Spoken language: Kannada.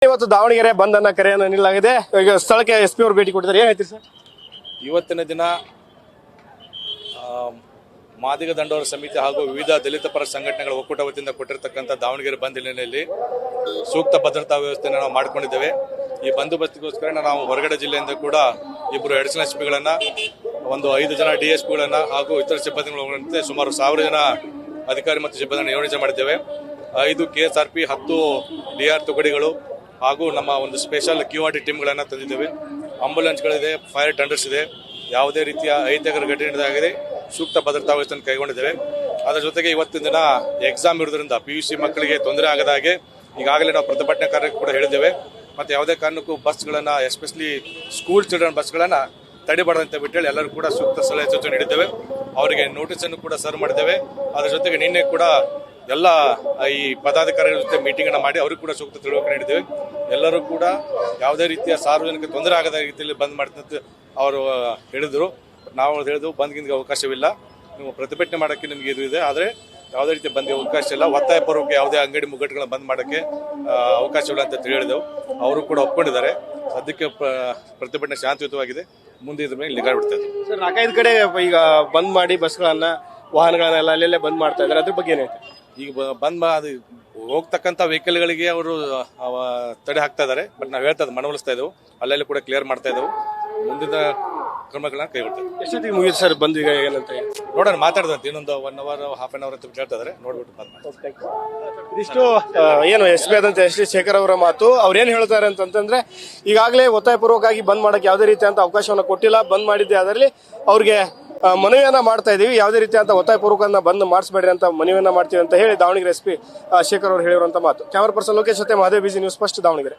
ಇವತ್ತು ದಾವಣಗೆರೆ ಬಂದ್ ಅನ್ನ ಕರೆಯನ್ನು ನೀಡಲಾಗಿದೆ. ಈಗ ಸ್ಥಳಕ್ಕೆ SP ಅವರು ಭೇಟಿ ಕೊಟ್ಟಿದ್ದಾರೆ. ಏನ್ ಹೇಳ್ತೀರಿ ಸರ್? ಇವತ್ತಿನ ದಿನ ಮಾದಿಗ ದಂಡೋರ ಸಮಿತಿ ಹಾಗೂ ವಿವಿಧ ದಲಿತ ಪರ ಸಂಘಟನೆಗಳ ಒಕ್ಕೂಟ ವತಿಯಿಂದ ಕೊಟ್ಟಿರತಕ್ಕಂಥ ದಾವಣಗೆರೆ ಬಂದ್ ಹಿನ್ನೆಲೆಯಲ್ಲಿ ಸೂಕ್ತ ಭದ್ರತಾ ವ್ಯವಸ್ಥೆಯನ್ನು ನಾವು ಮಾಡಿಕೊಂಡಿದ್ದೇವೆ. ಈ ಬಂದೋಬಸ್ತಿಗೋಸ್ಕರ ನಾವು ಹೊರಗಡೆ ಜಿಲ್ಲೆಯಿಂದ ಕೂಡ 2 ಅಡಿಷನಲ್ SPಗಳನ್ನ, 5 ಜನ DSPಗಳನ್ನ ಹಾಗೂ ಇತರ ಸಿಬ್ಬಂದಿಗಳಂತೆ ಸುಮಾರು 1000 ಜನ ಅಧಿಕಾರಿ ಮತ್ತು ಸಿಬ್ಬಂದಿಗಳನ್ನು ನಿಯೋಜನೆ ಮಾಡಿದ್ದೇವೆ. 5 KSRP, 10 DR ತುಕಡಿಗಳು ಹಾಗೂ ನಮ್ಮ ಒಂದು ಸ್ಪೆಷಲ್ QRT ಟೀಮ್ಗಳನ್ನು ತಂದಿದ್ದೇವೆ. ಆಂಬುಲೆನ್ಸ್ಗಳಿದೆ, ಫೈರ್ ಟೆಂಡರ್ಸ್ ಇದೆ. ಯಾವುದೇ ರೀತಿಯ ಅಹಿತಕರ ಘಟನೆ ಆಗಿದೆ ಸೂಕ್ತ ಭದ್ರತಾ ವ್ಯವಸ್ಥೆಯನ್ನು ಕೈಗೊಂಡಿದ್ದೇವೆ. ಅದರ ಜೊತೆಗೆ ಇವತ್ತಿನ ದಿನ ಎಕ್ಸಾಮ್ ಇರೋದ್ರಿಂದ PUC ಮಕ್ಕಳಿಗೆ ತೊಂದರೆ ಆಗದ ಹಾಗೆ ಈಗಾಗಲೇ ನಾವು ಪ್ರತಿಭಟನಾ ಕಾರ್ಯಕ್ಕೆ ಕೂಡ ಹೇಳಿದ್ದೇವೆ. ಮತ್ತು ಯಾವುದೇ ಕಾರಣಕ್ಕೂ ಬಸ್ಗಳನ್ನು, ಎಸ್ಪೆಷಲಿ ಸ್ಕೂಲ್ ಚಿಲ್ಡ್ರನ್ ಬಸ್ಗಳನ್ನು ತಡೆಬಾರದಂತ ಬಿಟ್ಟೇಳಿ ಎಲ್ಲರೂ ಕೂಡ ಸೂಕ್ತ ಸಲಹೆ ಸೂಚನೆ ನೀಡಿದ್ದೇವೆ. ಅವರಿಗೆ ನೋಟಿಸನ್ನು ಕೂಡ ಸರ್ವ್ ಮಾಡಿದ್ದೇವೆ. ಅದರ ಜೊತೆಗೆ ನಿನ್ನೆ ಕೂಡ ಎಲ್ಲ ಈ ಪದಾಧಿಕಾರಿಗಳ ಜೊತೆ ಮೀಟಿಂಗ್ ಅನ್ನು ಮಾಡಿ ಅವ್ರಿಗೆ ಕೂಡ ಸೂಕ್ತ ತಿಳುವಳಿಕೆ ನೀಡಿದ್ದೇವೆ. ಎಲ್ಲರೂ ಕೂಡ ಯಾವುದೇ ರೀತಿಯ ಸಾರ್ವಜನಿಕ ತೊಂದರೆ ಆಗದ ರೀತಿಯಲ್ಲಿ ಬಂದ್ ಮಾಡ್ತಂತ ಅವರು ಹೇಳಿದ್ರು. ನಾವು ಹೇಳಿದ್ವು ಬಂದ್ಗಿಂದ ಅವಕಾಶವಿಲ್ಲ, ನೀವು ಪ್ರತಿಭಟನೆ ಮಾಡೋಕ್ಕೆ ನಿಮ್ಗೆ ಇದು ಇದೆ, ಆದರೆ ಯಾವುದೇ ರೀತಿಯ ಬಂದ್ಗೆ ಅವಕಾಶ ಇಲ್ಲ, ಒತ್ತಾಯಪೂರ್ವಕ ಯಾವುದೇ ಅಂಗಡಿ ಮುಗ್ಗಟ್ಟುಗಳನ್ನ ಬಂದ್ ಮಾಡೋಕ್ಕೆ ಅವಕಾಶವಿಲ್ಲ ಅಂತ ಹೇಳಿದೆವು. ಅವರು ಕೂಡ ಒಪ್ಕೊಂಡಿದ್ದಾರೆ. ಸದ್ಯಕ್ಕೆ ಪ್ರತಿಭಟನೆ ಶಾಂತಿಯುತವಾಗಿದೆ. ಮುಂದೆ ಇದ್ರ ಮೇಲೆ ನಿಗಾ ಬಿಡ್ತಾ ಇದ್ದೀವಿ. ಸರ್, 4-5 ಕಡೆ ಈಗ ಬಂದ್ ಮಾಡಿ ಬಸ್ಗಳನ್ನ, ವಾಹನಗಳನ್ನೆಲ್ಲ ಅಲ್ಲೆಲ್ಲೇ ಬಂದ್ ಮಾಡ್ತಾ ಇದ್ದಾರೆ. ಅದ್ರ ಬಗ್ಗೆ ಏನಾಯ್ತು? ಈಗ ಬಂದ್ ಅದು ಹೋಗ್ತಕ್ಕಂಥ ವೆಹಿಕಲ್ಗಳಿಗೆ ಅವರು ತಡೆ ಹಾಕ್ತಾ ಇದ್ದಾರೆ. ಬಟ್ ನಾವು ಹೇಳ್ತಾ ಮನವೊಲಿಸ್ತಾ ಇದ್ದೆವು, ಅಲ್ಲೆಲ್ಲ ಕೂಡ ಕ್ಲಿಯರ್ ಮಾಡ್ತಾ ಇದ್ದೆವು. ಮುಂದಿನ ಕ್ರಮಗಳನ್ನ ಕೈಗೊಳ್ತೇವೆ. ಎಷ್ಟೊತ್ತಿಗೆ ಮುಗಿಯುತ್ತೆ ಸರ್ ಬಂದ್? ಈಗ ಏನಂತ ನೋಡೋಣ, ಮಾತಾಡ್ದಂತೆ ಇನ್ನೊಂದು 1 hour, half an hour ಅಂತ ಹೇಳ್ತಾ ಇದ್ದಾರೆ. ನೋಡ್ಬಿಟ್ಟು ಬಂದ್ ಮಾಡಿ. ಇದಿಷ್ಟು ಏನು SP ಆದಂತ SD ಶೇಖರ್ ಅವರ ಮಾತು. ಅವ್ರು ಏನ್ ಹೇಳ್ತಾರೆ ಅಂತಂದ್ರೆ, ಈಗಾಗಲೇ ಒತ್ತಾಯಪೂರ್ವಕವಾಗಿ ಬಂದ್ ಮಾಡಕ್ಕೆ ಯಾವುದೇ ರೀತಿಯಂತ ಅವಕಾಶವನ್ನ ಕೊಟ್ಟಿಲ್ಲ. ಬಂದ್ ಮಾಡಿದ್ದೆ ಅದರಲ್ಲಿ ಅವ್ರಿಗೆ ಮನವಿಯನ್ನ ಮಾಡ್ತಾ ಇದೀವಿ. ಯಾವುದೇ ರೀತಿಯಂತ ಒತ್ತಾಯಪೂರ್ವಕ ಬಂದ್ ಮಾಡಿಸಬೇಡ್ರಿ ಅಂತ ಮನವಿಯನ್ನ ಮಾಡ್ತೀವಿ ಅಂತ ಹೇಳಿ ದಾವಣಗೆರೆ SP ಶೇಖರ್ ಅವರು ಹೇಳಿರುವಂತ ಮಾತು. ಕ್ಯಾಮರಾ ಪರ್ಸನ್ ಲೋಕೇಶ್ ಜೊತೆ Mahadev, BG news first, Davanagere.